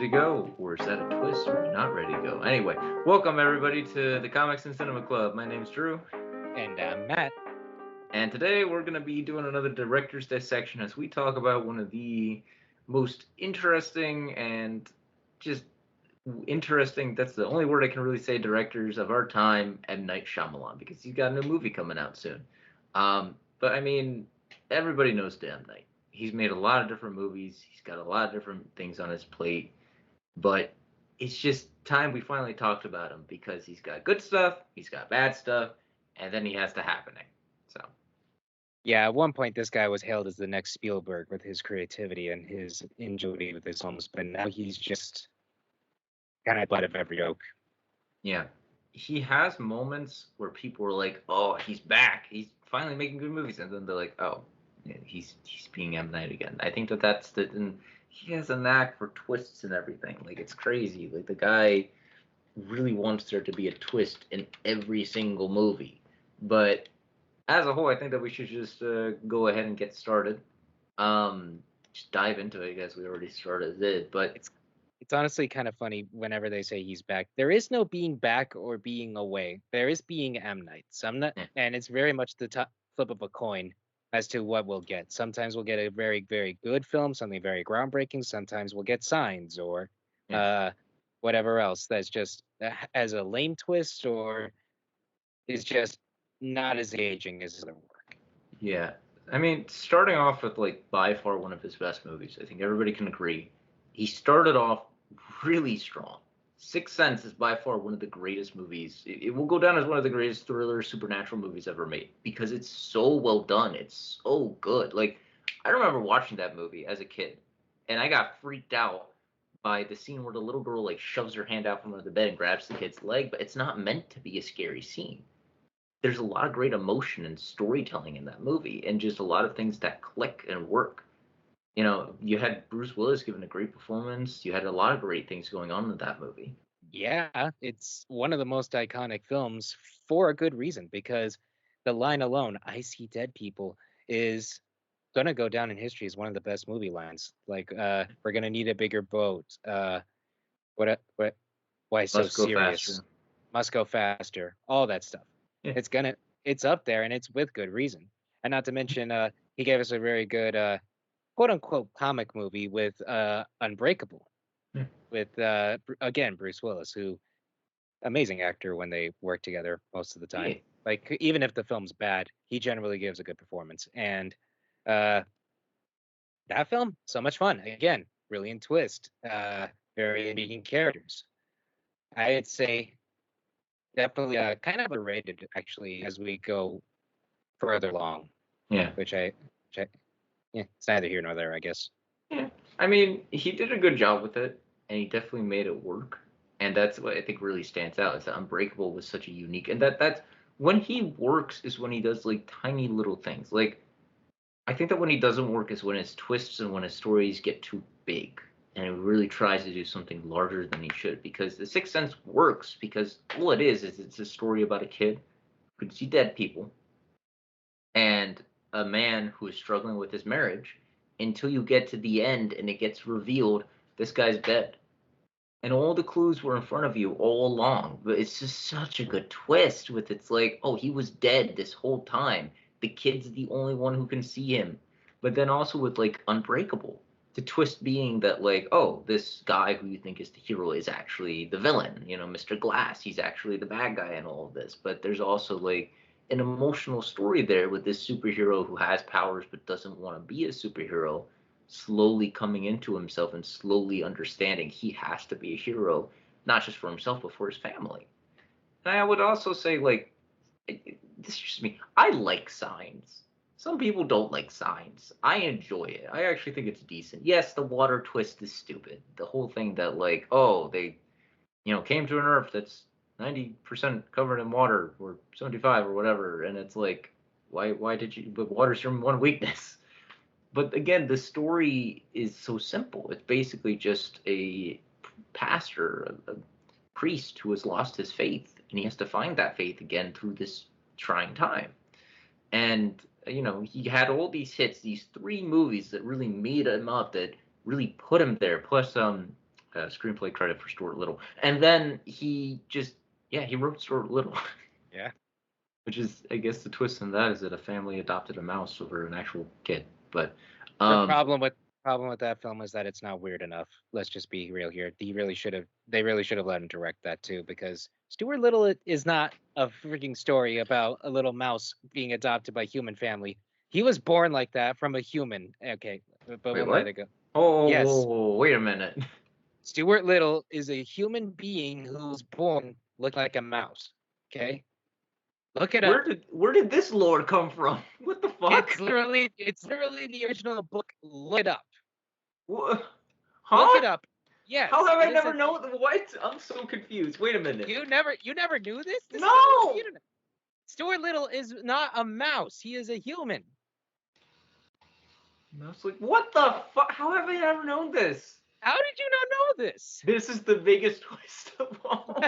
to go? Or is that a twist? Are we not ready to go? Anyway, welcome everybody to the Comics and Cinema Club. My name's Drew, And Matt. and today we're going to be doing another director's dissection as we talk about one of the most interesting and just interesting, that's the only word I can really say, directors of our time, M. Night Shyamalan, because he's got a new movie coming out soon. But I mean, everybody knows the M. Night. He's made a lot of different movies. He's got a lot of different things on his plate. But it's just time we finally talked about him because he's got good stuff, he's got bad stuff, and then he has the happening. So Yeah, at one point this guy was hailed as the next Spielberg with his creativity and his ingenuity with his films, but now he's just kind of butt of every joke. yeah, he has moments where people are like, "Oh, he's back. He's finally making good movies," and then they're like, "Oh, yeah, he's being M. Night again." I think that's the, and he has a knack for twists and everything. Like it's crazy. Like the guy really wants there to be a twist in every single movie. But as a whole, I think that we should just go ahead and get started. Just dive into it. I guess we already started it, but It's honestly kind of funny whenever they say he's back. There is no being back or being away. There is being M. Night. yeah, And it's very much the flip of a coin as to what we'll get. Sometimes we'll get a very, very good film, something very groundbreaking. Sometimes we'll get Signs or yeah, uh, whatever else that's just as a lame twist or is just not as engaging as the work. yeah. I mean, starting off with like by far one of his best movies. I think everybody can agree. He started off really strong. Sixth Sense is by far one of the greatest movies. It will go down as one of the greatest thriller supernatural movies ever made because it's so well done. It's so good. Like I remember watching that movie as a kid, and I got freaked out by the scene where the little girl like shoves her hand out from under the bed and grabs the kid's leg, but it's not meant to be a scary scene. There's a lot of great emotion and storytelling in that movie, and just a lot of things that click and work. You had Bruce Willis giving a great performance. You had a lot of great things going on in that movie. Yeah, it's one of the most iconic films for a good reason because the line alone, "I see dead people," is gonna go down in history as one of the best movie lines. Like, we're gonna need a bigger boat. What? Why so Must go serious? faster. Must go faster. All that stuff. Yeah, It's gonna, it's up there, and it's with good reason. And not to mention, he gave us a very good, quote unquote, comic movie with Unbreakable yeah, with again Bruce Willis, who amazing actor when they work together most of the yeah. time. Like even if the film's bad, he generally gives a good performance. And uh, that film, so much fun. Again, brilliant twist, very intriguing characters. I'd say definitely kind of underrated actually as we go further along, Yeah. which I yeah, it's neither here nor there, I guess. Yeah. I mean, he did a good job with it, and he definitely made it work. And that's what I think really stands out is that Unbreakable was such a unique, and that's when he works is when he does like tiny little things. Like I think that when he doesn't work is when his twists and when his stories get too big, and he really tries to do something larger than he should. Because The Sixth Sense works because all it is it's a story about a kid who can see dead people and a man who is struggling with his marriage until you get to the end and it gets revealed this guy's dead. And all the clues were in front of you all along. But it's just such a good twist with it's like, oh, he was dead this whole time. The kid's the only one who can see him. But then also with like Unbreakable. The twist being that like, oh, this guy who you think is the hero is actually the villain. Mr. Glass, he's actually the bad guy in all of this. But there's also like an emotional story there with this superhero who has powers but doesn't want to be a superhero slowly coming into himself and slowly understanding he has to be a hero, not just for himself, but for his family. And I would also say, like, this is just me. I like Signs. Some people don't like Signs. I enjoy it. I actually think it's decent. Yes, the water twist is stupid. The whole thing that, like, oh, they, came to an Earth that's 90% covered in water or 75 or whatever, and it's like, why did you? But water's your one weakness. But again, the story is so simple. It's basically just a pastor, a priest who has lost his faith, and he has to find that faith again through this trying time. And he had all these hits, these three movies that really made him up, that really put him there. Plus, screenplay credit for Stuart Little, and then he wrote Stuart Little. Yeah. Which is, I guess, the twist in that is that a family adopted a mouse over an actual kid. But The problem with that film is that it's not weird enough. Let's just be real here. They really should have let him direct that too, because Stuart Little is not a freaking story about a little mouse being adopted by a human family. He was born like that from a human. Okay, but wait, we'll let what? it go. Yes, Oh, wait a minute. Stuart Little is a human being who's born looking like a mouse. Okay, look it up. Where did this lore come from? What the fuck? It's literally the original book. Look it up. Wha- Look Huh? it up. How Yes, have I it is never a known? What? I'm so confused. Wait a minute. you never knew this? This is all over the No. internet. Stuart Little is not a mouse. He is a human. I was like, what the fuck? How have I never known this? How did you not know this? This is the biggest twist of all.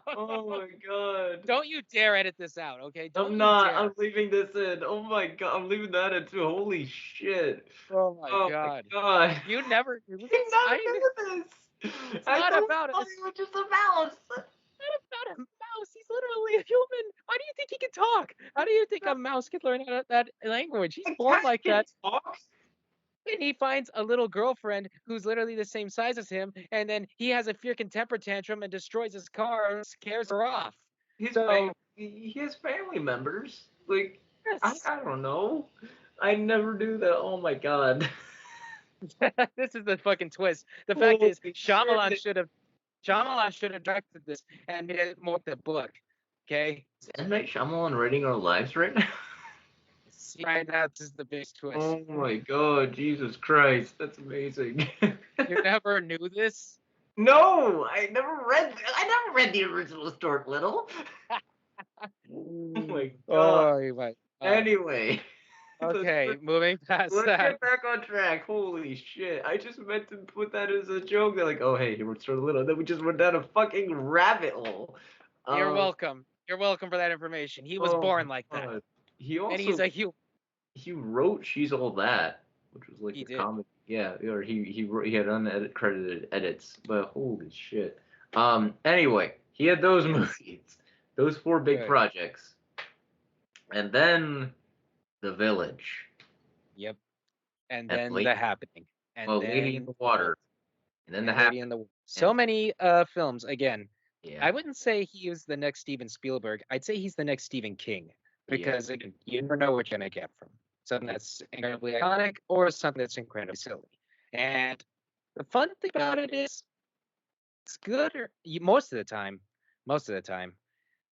Oh my god. Don't you dare edit this out, okay? Don't I'm you not. dare. I'm leaving this in. Oh my god. I'm leaving that in too. Holy shit. Oh my Oh my god. god. You never knew You this? never knew this. It's I not thought about it it. was just a mouse. It's not a mouse. He's literally a human. Why do you think he can talk? How do you think a mouse can learn that language? He's A born cat like can that. talk. And he finds a little girlfriend who's literally the same size as him, and then he has a freaking temper tantrum and destroys his car and scares her off. So He has family members. Like yes, I don't know. I never knew that. Oh my god. this is the fucking twist. The fact Holy is, shit. Shyamalan should have directed this and made it more the book. Okay, Is M. Night Shyamalan writing our lives right now? see right now this is the biggest twist. Oh my god, Jesus Christ, that's amazing. You never knew this. No, I never read the original Stuart Little. Oh my god. Oh my god. Anyway, let's, Okay, moving past let's that. get back on track. Holy shit. I just meant to put that as a joke. They're like, oh hey, he wrote Stuart Little. Then we just went down a fucking rabbit hole. You're Um, welcome. You're welcome for that information. He was oh born my like that, god. He and he's also a human. he wrote She's All That, which was like He a did. comic. Yeah, or he had uncredited edits, but holy shit. Anyway, he had those Yes. movies, those four big Good. projects, and then The Village, Yep. And and then the happening, and Lady in then the the Wolf, Water, and then The and Lady Happening, in the Wolf. So and many films. Again, yeah, I wouldn't say he is the next Steven Spielberg. I'd say he's the next Stephen King, yeah, because again, you never know what you're gonna get from something that's incredibly iconic or something that's incredibly silly. And the fun thing about it is it's good most of the time. Most of the time,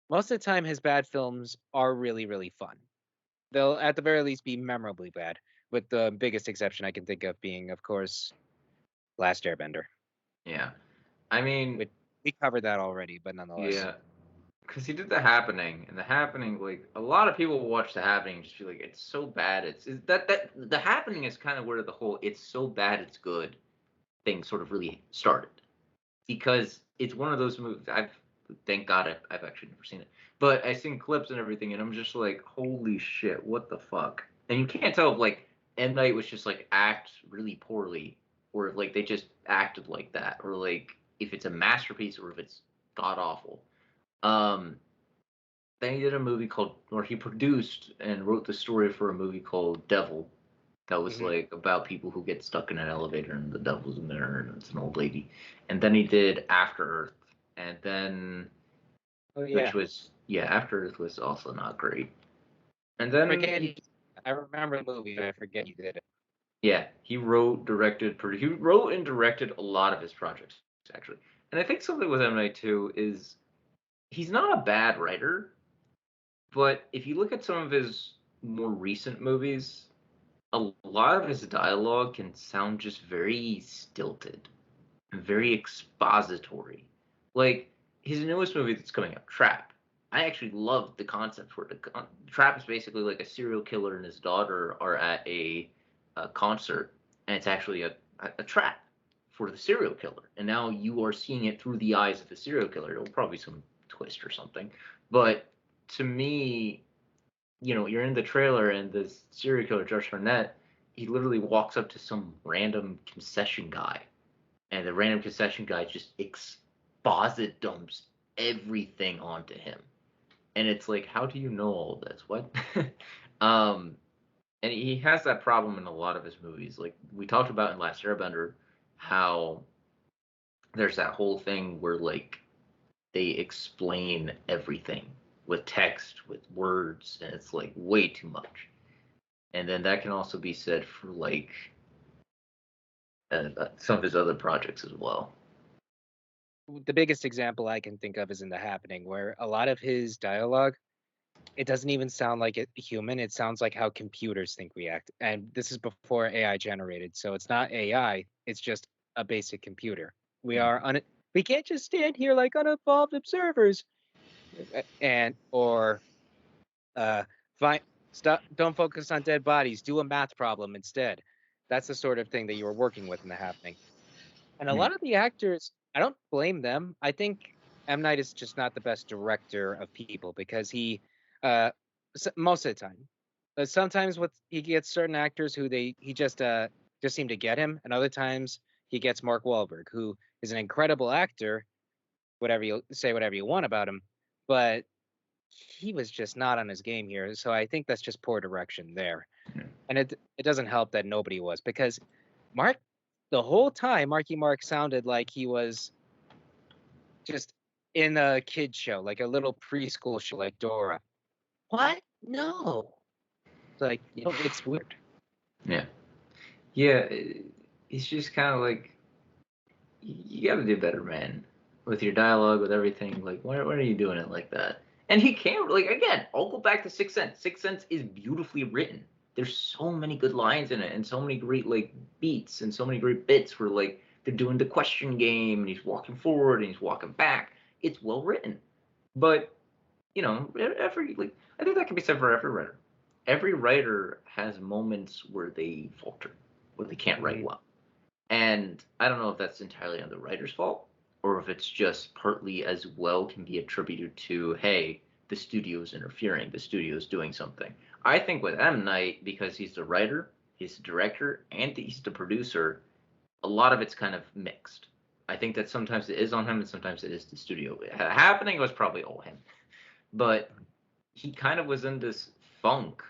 most of the time, his bad films are really, really fun. They'll at the very least be memorably bad, with the biggest exception I can think of being, of course, Last Airbender. yeah. I mean, We covered that already, but nonetheless. yeah, because he did The Happening, and The Happening, like a lot of people will watch The Happening and just feel like it's so bad. It's that The Happening is kind of where the whole "it's so bad it's good" thing sort of really started, because it's one of those movies. Thank God I've actually never seen it, but I've seen clips and everything, and I'm just like, holy shit, what the fuck? And you can't tell if like M Night was just like act really poorly, or if like they just acted like that, or like if it's a masterpiece or if it's god awful. Um, then he did a movie called, or he produced and wrote the story for a movie called Devil. That was Hmm. like about people who get stuck in an elevator and the devil's in there and it's an old lady. And then he did After Earth, and then Oh which yeah, was yeah, After Earth was also not great. And I then forget. I remember the movie, but I forget you did it. yeah, he wrote and directed a lot of his projects actually. And I think something with M Night too is he's not a bad writer, but if you look at some of his more recent movies, a lot of his dialogue can sound just very stilted and very expository. Like his newest movie that's coming out, Trap. I actually love the concept for it. Trap is basically like a serial killer and his daughter are at a concert, and it's actually a trap for the serial killer. And now you are seeing it through the eyes of the serial killer. It'll probably some twist or something, but to me, you're in the trailer and this serial killer, Josh Hartnett, he literally walks up to some random concession guy, and the random concession guy just exposit dumps everything onto him. And it's like, how do you know all this? What? um, and he has that problem in a lot of his movies. Like we talked about in Last Airbender, how there's that whole thing where like they explain everything with text, with words, and it's like way too much. And then that can also be said for like some of his other projects as well. The biggest example I can think of is in The Happening, where a lot of his dialogue, it doesn't even sound like it human. It sounds like how computers think we act. And this is before AI generated, so it's not AI. It's just a basic computer. We can't just stand here like unevolved observers, and or fine, stop. Don't focus on dead bodies. Do a math problem instead. That's the sort of thing that you were working with in The Happening. And a Hmm. lot of the actors, I don't blame them. I think M. Night is just not the best director of people because most of the time, but sometimes he gets certain actors who he just seem to get him, and other times he gets Mark Wahlberg, who is an incredible actor. Whatever you want about him, but he was just not on his game here. So I think that's just poor direction there, and it doesn't help that nobody was because Mark the whole time, Marky Mark sounded like he was just in a kid show, like a little preschool show, like Dora. What? No. It's like, it's weird. Yeah, yeah. It's just kind of like you got to do better, man. With your dialogue, with everything. Like, why are you doing it like that? And he can't. Like, again, I'll go back to Sixth Sense. Sixth Sense is beautifully written. There's so many good lines in it, and so many great like beats, and so many great bits where like they're doing the question game, and he's walking forward and he's walking back. It's well written, but every like I think that can be said for every writer. Every writer has moments where they falter, where they can't write Mhm. well. And I don't know if that's entirely on the writer's fault or if it's just partly as well can be attributed to, hey, the studio's interfering, the studio's doing something. I think with M. Night, because he's the writer, he's the director, and he's the producer, a lot of it's kind of mixed. I think that sometimes it is on him and sometimes it is the studio. Happening was probably all him. But he kind of was in this funk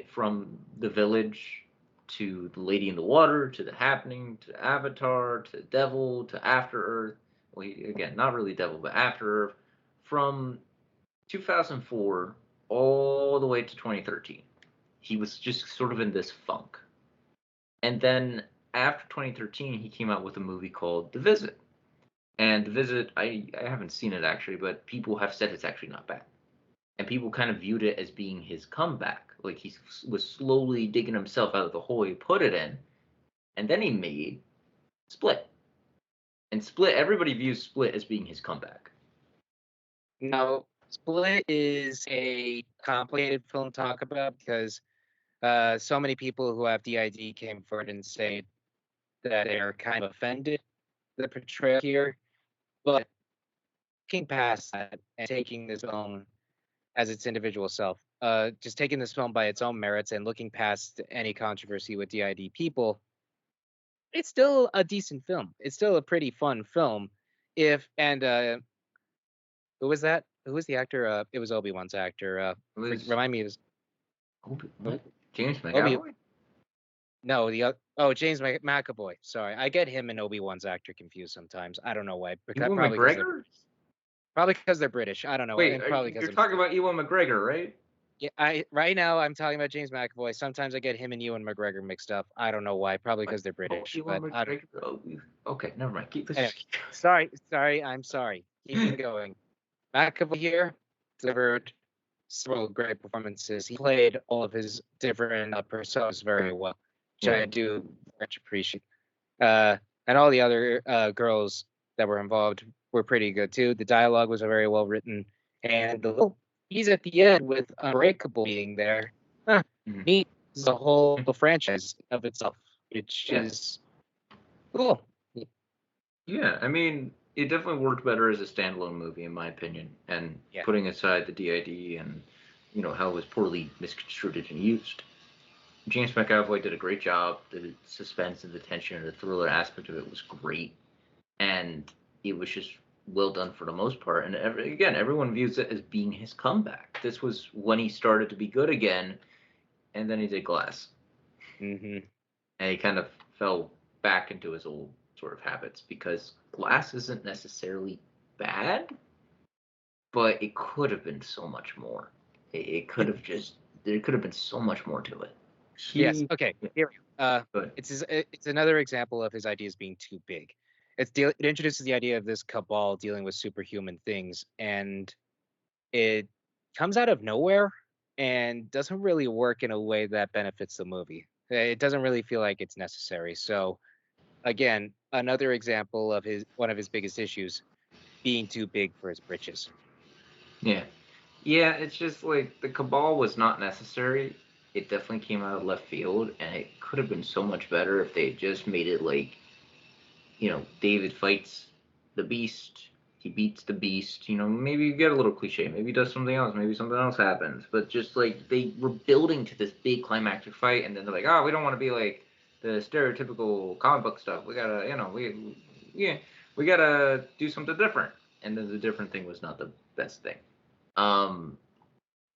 from The Village to The Lady in the Water to The Happening to Avatar to Devil to After Earth. Well, again, not really Devil, but After Earth. From 2004 all the way to 2013, he was just sort of in this funk. And then after 2013, he came out with a movie called The Visit. And The Visit, I haven't seen it actually, but people have said it's actually not bad, and people kind of viewed it as being his comeback. Like he was slowly digging himself out of the hole he put it in, and then he made Split. And Split, everybody views Split as being his comeback. Now, Split is a complicated film to talk about because so many people who have DID came forward and say that they're kind of offended with the portrayal here. But looking past that and taking this film as its individual self, just taking this film by its own merits and looking past any controversy with DID people, it's still a decent film. It's still a pretty fun film. If and Who was that? Who was the actor? It was Obi-Wan's actor. It was Remind me, it was what? James Obi. McAvoy? No, James McAvoy. Sorry, I get him and Obi-Wan's actor confused sometimes. I don't know why. Ewan McGregor? Probably because they're British. I don't know, Wait, and probably because you're I'm talking about Ewan McGregor, right? yeah. Right now I'm talking about James McAvoy. Sometimes I get him and Ewan McGregor mixed up. I don't know why. Probably What? because they're Oh, British. Ewan But I don't. McGregor. Oh, okay, never mind. Keep Anyway, this. sorry. I'm sorry. Keeping going. McAvoy here delivered several great performances. He played all of his different personas very well, which Yeah. I do much appreciate. Uh, and all the other girls that were involved were pretty good too. The dialogue was very well written, and the little tease at the end with Unbreakable being there, Mhm. neat. This is a whole franchise of itself, which Yeah. is cool. Yeah, I mean, it definitely worked better as a standalone movie, in my opinion. And Yeah. putting aside the DID and how it was poorly misconstrued and used. James McAvoy did a great job. The suspense and the tension and the thriller aspect of it was great, and it was just well done for the most part. And again, everyone views it as being his comeback. This was when he started to be good again, and then he did Glass, Hmm. and he kind of fell back into his old sort of habits because Glass isn't necessarily bad, but it could have been so much more. It could have just there could have been so much more to it. Yes. He, Okay. yeah, Here we go. but It's another example of his ideas being too big. It introduces the idea of this cabal dealing with superhuman things, and it comes out of nowhere and doesn't really work in a way that benefits the movie. It doesn't really feel like it's necessary. So again, another example of his one of his biggest issues being too big for his britches. yeah, yeah, it's just like the cabal was not necessary. It definitely came out of left field, and it could have been so much better if they had just made it like, David fights the beast, he beats the beast. Maybe you get a little cliche, maybe he does something else, maybe something else happens. But just like they were building to this big climactic fight, and then they're like, oh, we don't want to be like the stereotypical comic book stuff. We gotta, yeah, we gotta do something different. And then the different thing was not the best thing. Um,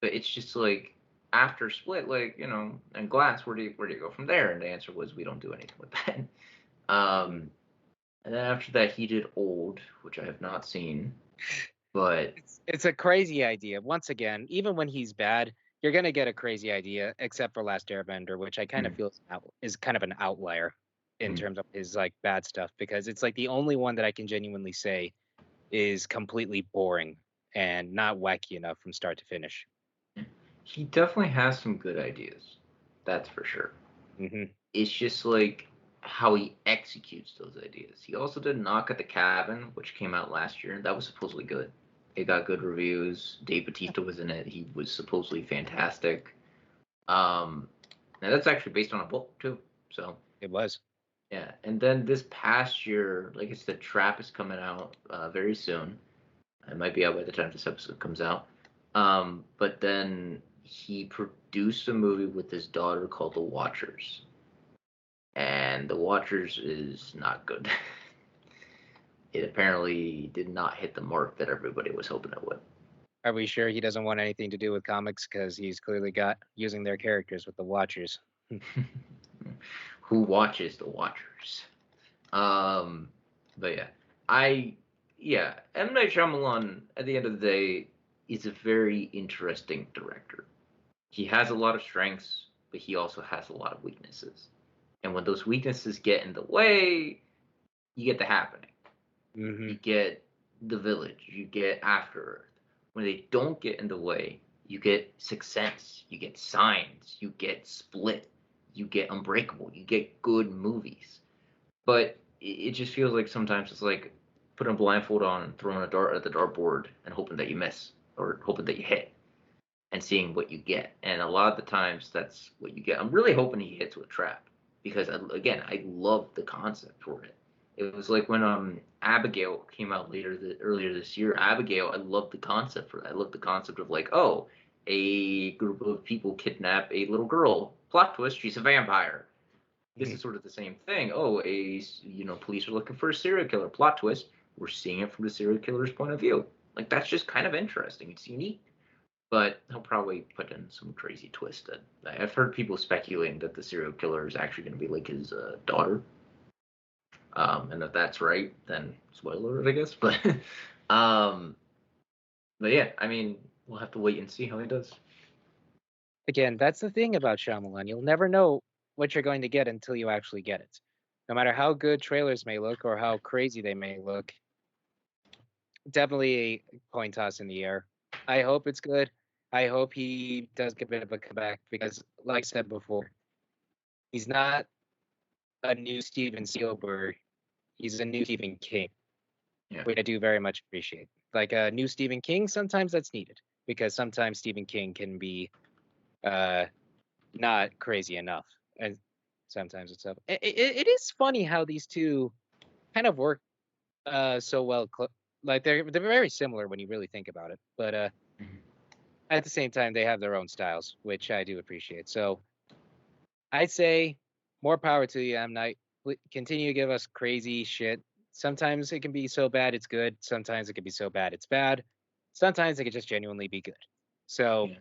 but it's just like after Split, like and Glass, where do you go from there? And the answer was we don't do anything with that. Um, and then after that, he did Old, which I have not seen, but It's a crazy idea. Once again, even when he's bad, you're gonna get a crazy idea, except for Last Airbender, which I kind of mm, feel is kind of an outlier in mm. terms of his like bad stuff, because it's like the only one that I can genuinely say is completely boring and not wacky enough from start to finish. He definitely has some good ideas. That's for sure. Hmm. It's just like how he executes those ideas. He also did Knock at the Cabin, which came out last year, and that was supposedly good. It got good reviews. Dave Bautista was in it. He was supposedly fantastic. Um, and that's actually based on a book too. So It was. yeah. And then this past year, like it's the Trap is coming out very soon. It might be out by the time this episode comes out. But then he produced a movie with his daughter called The Watchers, and The Watchers is not good. It apparently did not hit the mark that everybody was hoping it would. Are we sure he doesn't want anything to do with comics? Because he's clearly got using their characters with the Watchers. Who watches The Watchers? Um, but yeah, I yeah, M Night Shyamalan at the end of the day is a very interesting director. He has a lot of strengths, but he also has a lot of weaknesses. And when those weaknesses get in the way, you get The Happening. You Hmm. get The Village. You get After Earth. When they don't get in the way, you get Sixth Sense. You get Signs. You get Split. You get Unbreakable. You get good movies. But it just feels like sometimes it's like putting a blindfold on and throwing a dart at the dartboard and hoping that you miss or hoping that you hit and seeing what you get. And a lot of the times that's what you get. I'm really hoping he hits with Trap because again, I love the concept for it. It was like when Abigail came out earlier this year. Abigail, I love the concept for that. I love the concept of like, oh, a group of people kidnap a little girl. Plot twist, she's a vampire. This is sort of the same thing. Oh, police are looking for a serial killer. Plot twist, we're seeing it from the serial killer's point of view. Like that's just kind of interesting. It's unique, but he'll probably put in some crazy twist. That I've heard people speculating that the serial killer is actually going to be like his daughter. And if that's right, then spoiler alert, I guess. Um, but yeah, I mean, we'll have to wait and see how he does. Again, that's the thing about Shyamalan. You'll never know what you're going to get until you actually get it. No matter how good trailers may look or how crazy they may look, definitely a coin toss in the air. I hope it's good. I hope he does get a bit of a comeback because, like I said before, he's not a new Steven Spielberg. He's a new Stephen King, Yeah. which I do very much appreciate. Like a new Stephen King, sometimes that's needed because sometimes Stephen King can be uh, not crazy enough, and sometimes it's up. It is funny how these two kind of work so well. Like they're very similar when you really think about it, but Mhm. at the same time they have their own styles, which I do appreciate. So I'd say more power to you, M. Night. Continue to give us crazy shit. Sometimes it can be so bad it's good. Sometimes it can be so bad it's bad. Sometimes it could just genuinely be good. So Yeah.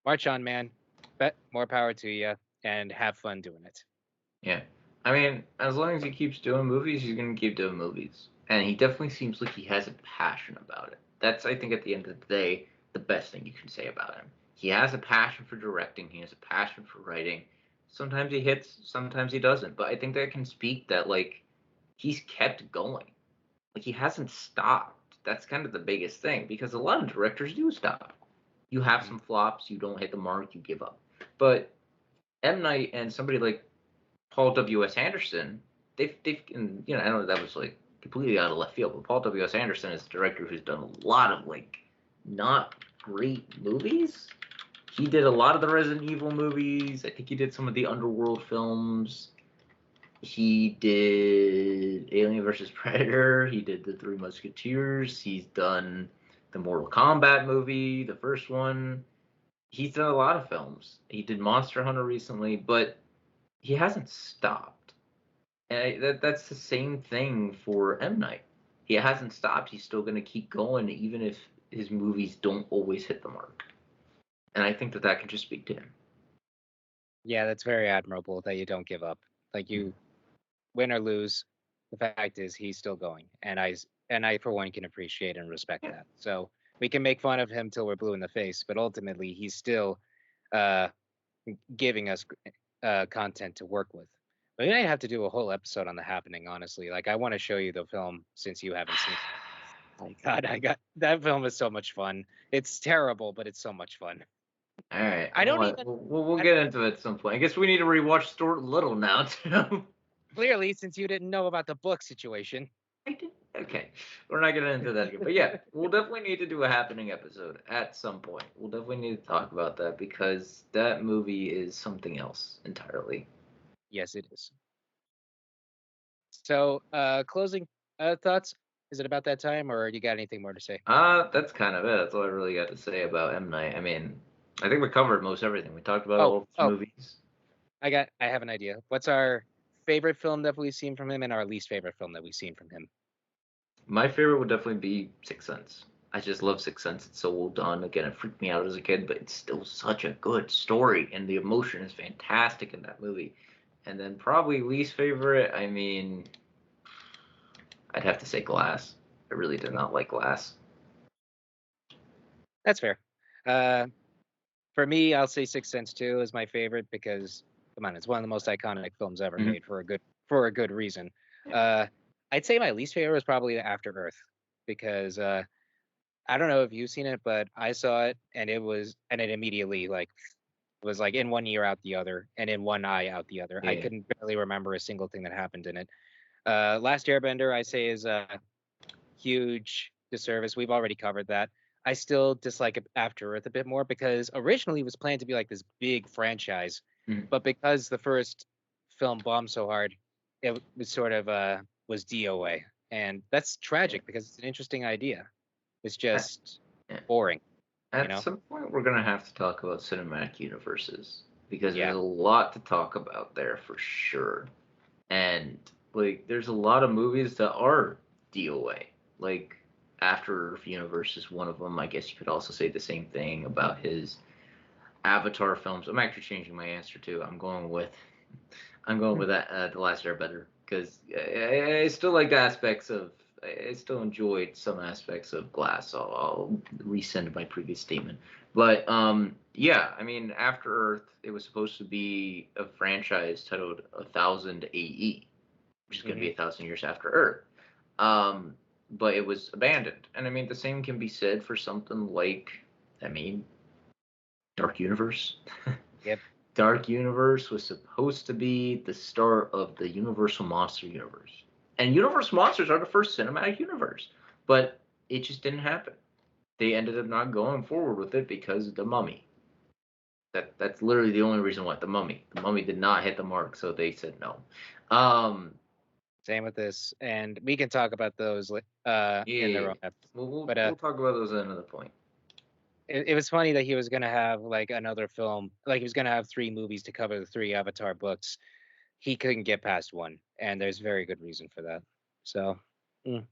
march on, man. Bet more power to you and have fun doing it. Yeah. I mean, as long as he keeps doing movies, he's gonna keep doing movies. And he definitely seems like he has a passion about it. That's, I think, at the end of the day, the best thing you can say about him. He has a passion for directing. He has a passion for writing. Sometimes he hits, sometimes he doesn't. But I think that can speak that like he's kept going. Like he hasn't stopped. That's kind of the biggest thing because a lot of directors do stop. You have Mhm. some flops, you don't hit the mark, you give up. But M Night and somebody like Paul W.S. Anderson, they've and, I know that was like completely out of left field, but Paul W.S. Anderson is a director who's done a lot of like not great movies. He did a lot of the Resident Evil movies. I think he did some of the Underworld films. He did Alien versus Predator. He did the Three Musketeers. He's done the Mortal Kombat movie, the first one. He's done a lot of films. He did Monster Hunter recently, but he hasn't stopped. And that's the same thing for M. Night. He hasn't stopped. He's still going to keep going, even if his movies don't always hit the mark. And I think that that can just speak to him. Yeah, that's very admirable that you don't give up. Like you win or lose, the fact is he's still going, and I for one can appreciate and respect Yeah, that. So we can make fun of him till we're blue in the face, but ultimately he's still uh, giving us content to work with. We might have to do a whole episode on The Happening. Honestly, like I want to show you the film since you haven't seen it. My God, I got that film is so much fun. It's terrible, but it's so much fun. all right. I don't even. We'll I, get into it at some point. I guess we need to rewatch Stuart Little now too. clearly, since you didn't know about the book situation. I did. Okay, we're not getting into that again. But yeah, we'll definitely need to do a happening episode at some point. We'll definitely need to talk about that because that movie is something else entirely. Yes, it is. So, closing thoughts. Is it about that time, or you got anything more to say? That's kind of it. That's all I really got to say about M Night. I mean, I think we covered most everything. We talked about Oh, all of his oh, movies. I have an idea. What's our favorite film that we've seen from him, and our least favorite film that we've seen from him? My favorite would definitely be Sixth Sense. I just love Sixth Sense. It's so well done. Again, it freaked me out as a kid, but it's still such a good story, and the emotion is fantastic in that movie. And then probably least favorite, I mean, I'd have to say Glass. I really did not like Glass. That's fair. Uh, for me, I'll say Sixth Sense 2 is my favorite because, come on, it's one of the most iconic films ever Mhm. made for a good reason. Uh, I'd say my least favorite was probably After Earth because I don't know if you've seen it, but I saw it and it immediately like was like in one ear out the other and in one eye out the other. I Yeah. couldn't barely remember a single thing that happened in it. Last Airbender, I say, is a huge disservice. We've already covered that. I still dislike After Earth a bit more because originally it was planned to be like this big franchise, Mhm. but because the first film bombed so hard, it was sort of was DOA, and that's Yeah. tragic because it's an interesting idea. It's just Yeah. boring, you At know? some point, we're gonna have to talk about cinematic universes because there's Yeah. a lot to talk about there for sure. And like, there's a lot of movies that are DOA. Like, After Earth Universe is one of them. I guess you could also say the same thing about his Avatar films. I'm actually changing my answer too. I'm going with that The Last Airbender because I still like aspects of. I still enjoyed some aspects of Glass. So I'll rescind my previous statement. But yeah, I mean, After Earth, it was supposed to be a franchise titled 1000 AE, which is going to Hmm. be 1,000 years after Earth. But it was abandoned. And I mean, the same can be said for something like, I mean, Dark Universe. Yep. Dark Universe was supposed to be the start of the Universal Monster Universe. And Universal Monsters are the first cinematic universe. But it just didn't happen. They ended up not going forward with it because of the mummy. That's literally the only reason why the mummy. The mummy did not hit the mark, so they said no. Um, Same with this, and we can talk about those in their yeah, own episode. we'll, we'll But we'll talk about those at another point. it was funny that he was gonna have like another film, like he was gonna have 3 movies to cover the 3 Avatar books. He couldn't get past one, and there's very good reason for that. So, mm.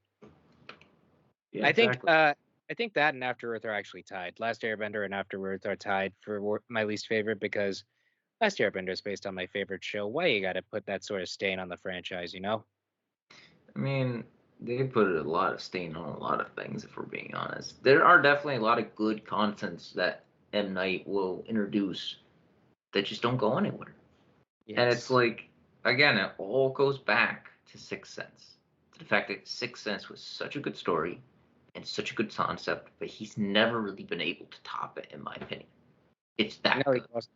Yeah, I think exactly. uh, I think that and After Earth are actually tied. Last Airbender and After Earth are tied for my least favorite because Last Airbender is based on my favorite show. Why you got to put that sort of stain on the franchise, you know? I mean, they put a lot of stain on a lot of things, if we're being honest. There are definitely a lot of good contents that M. Night will introduce that just don't go anywhere. And it's Yes. like, again, it all goes back to Sixth Sense. To the fact that Sixth Sense was such a good story and such a good concept, but he's never really been able to top it, in my opinion. It's that No, he good. wasn't.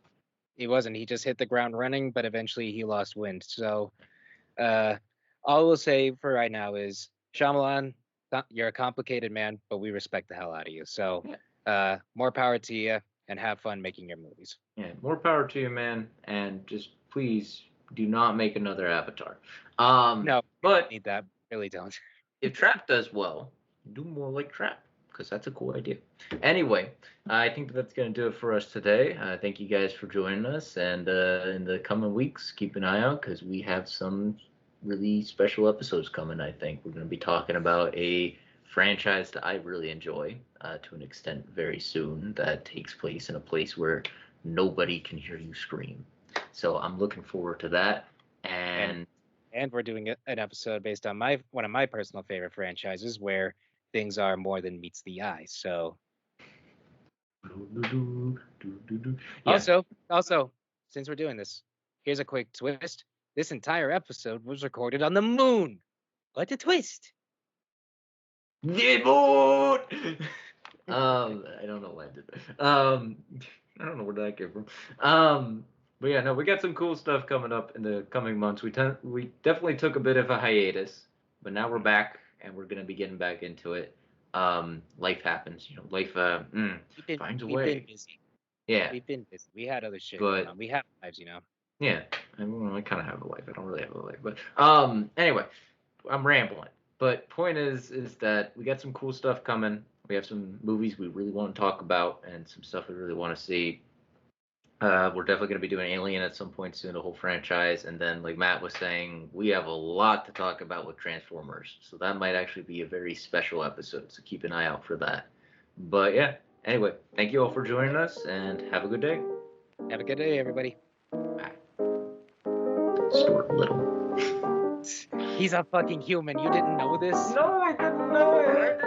He wasn't. He just hit the ground running, but eventually he lost wind. So, uh, all we'll say for right now is Shyamalan, you're a complicated man, but we respect the hell out of you. So, Yeah, more power to you, and have fun making your movies. yeah. More power to you, man. And just please do not make another Avatar. No, we don't But need that. Really don't. if Trap does well, do more like Trap because that's a cool idea. Anyway, I think that's going to do it for us today. Thank you guys for joining us, and in the coming weeks, keep an eye out because we have some really special episodes coming. I think we're going to be talking about a franchise that I really enjoy to an extent very soon that takes place in a place where nobody can hear you scream. So I'm looking forward to that. And And we're doing an episode based on my one of my personal favorite franchises where things are more than meets the eye. So yeah, also, since we're doing this, here's a quick twist. This entire episode was recorded on the moon. What a twist! Debut! I don't know why I did that. I don't know where that came from. But yeah, no, we got some cool stuff coming up in the coming months. We definitely took a bit of a hiatus, but now we're back and we're gonna be getting back into it. Life happens, life finds a We've been way. busy. Yeah, We've been busy. We had other shit going but on. We have lives, you know. yeah, I kind of have a life. I don't really have a life, but anyway, I'm rambling. But point is that we got some cool stuff coming. We have some movies we really want to talk about and some stuff we really want to see. We're definitely going to be doing Alien at some point soon, the whole franchise. And then, like Matt was saying, we have a lot to talk about with Transformers. So that might actually be a very special episode. So keep an eye out for that. But yeah, anyway, thank you all for joining us and have a good day. Have a good day, everybody. Bye. Stuart Little. He's a fucking human. You didn't know this? No, I didn't know it.